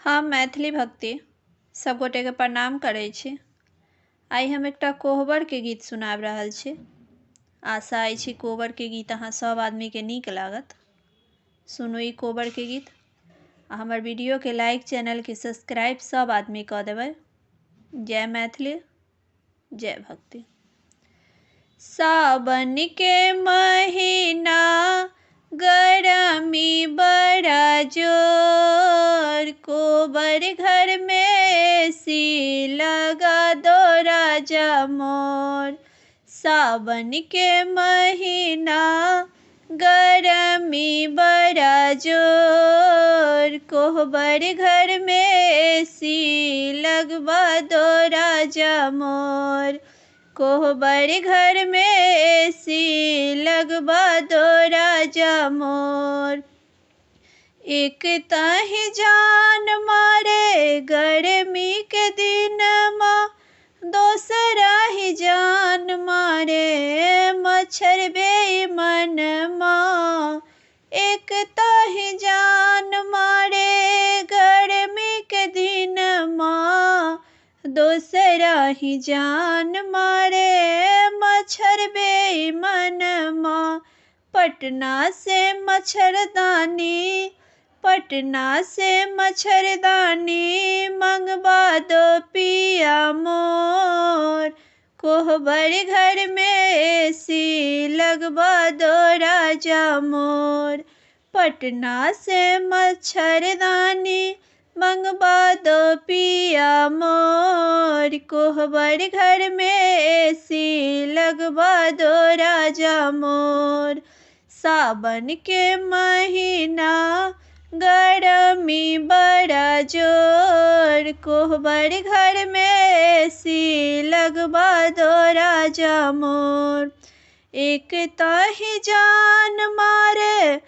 हम मैथिली भक्ति सब गोटे के प्रणाम करै छी। आइ हम एकटा कोहबर के गीत सुनाबि रहल छी। आशा अछि कोहबर के गीत अहाँ सब आदमी के नीक लागत। सुनू ई कोहबर के गीत आ हमर वीडियो के लाइक, चैनल के सब्सक्राइब सब आदमी कऽ देबै। जय मैथिली, जय भक्ति। सावन के महीना गरमी बड़ा जोर, कोहबर घर में सी लगा दो राजा मोर। सावन के महीना गरमी बड़ा जोर, कोहबर घर में सी लगवा दो राजा मोर। कोहबर घर में एसी लगवा दो राजा मोर। एक ताही जान मारे गर्मी के दिन माँ, दोसरा ही जान मारे मच्छर बेईमान माँ। एक ताही जान मारे गर्मी के दिन माँ, दोसरा ही जान मारे मच्छर बेईमान माँ। पटना से मच्छरदानी, पटना से मच्छरदानी मंगवा दो पिया मोर। कोहबर घर में एसी लगवा दो राजा मोर। पटना से मच्छरदानी मंगवा दो पिया मोर। कोहबर घर में एसी लगवा दो राजा मोर। सावन के महीना गरमी बड़ा जोर, कोहबर घर में एसी लगवा दो राजा मोर। एक ताही जान मारे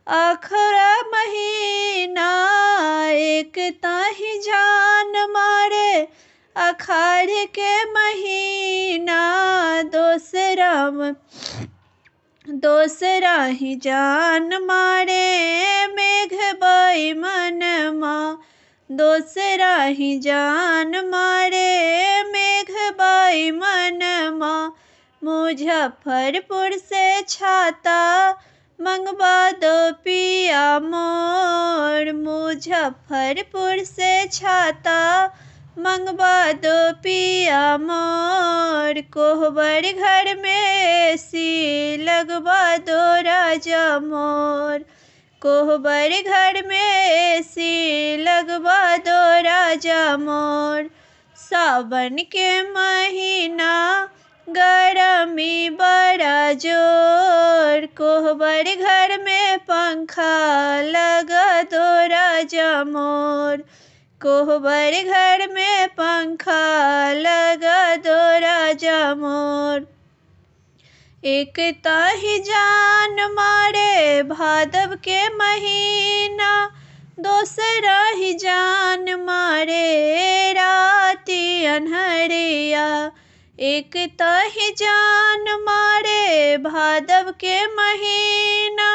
आखरा महीना, एक ताही जान मारे अखाड़ के महीना। दोसरा ही जान मारे मेघ बेईमान माँ। दोसरा ही जान मारे मेघ बेईमान माँ। मुजफ्फरपुर से छाता मंगवा दो पिया मोर। मुजफ्फरपुर से छाता मंगवा दो पिया मोर। कोहबर घर में एसी लगवा दो राजा मोर। कोहबर घर में एसी लगवा दो राजा मोर। सावन के महीना गरमी बड़ा जोर, कोहबर घर में पंखा लगा दो राजा मोर। कोहबर घर में पंखा लगा दो राजा मोर। एक ताही जान मारे भादव के महीना, दोसरा ही जान मारे राती अन्हरिया। एक ताही जान मारे भादव के महीना,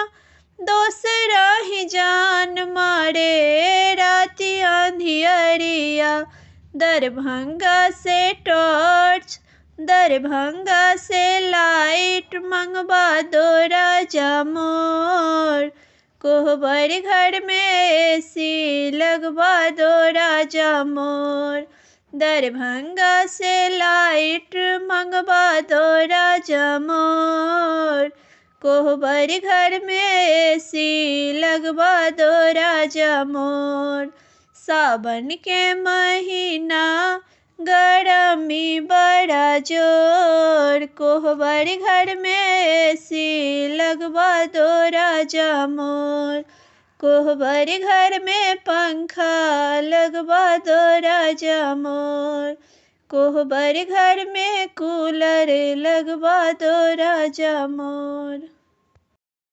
दोसरा ही जान मारे राती अंधियरिया। दरभंगा से टॉर्च, दरभंगा से लाइट मंगवा दो राजा मोर। कोहबर घर में एसी लगवा दो राजा मोर। दरभंगा से लाइट मंगवा दो राजा मोर। कोहबर घर में एसी लगवा दो राजा मोर। सावन के महीना गरमी बड़ा जोर, कोहबर घर में एसी लगवा दो राजा मोर। कोहबर घर में पंखा लगवा दो राजा मोर। कोहबर घर में कूलर लगवा दो राजा मोर।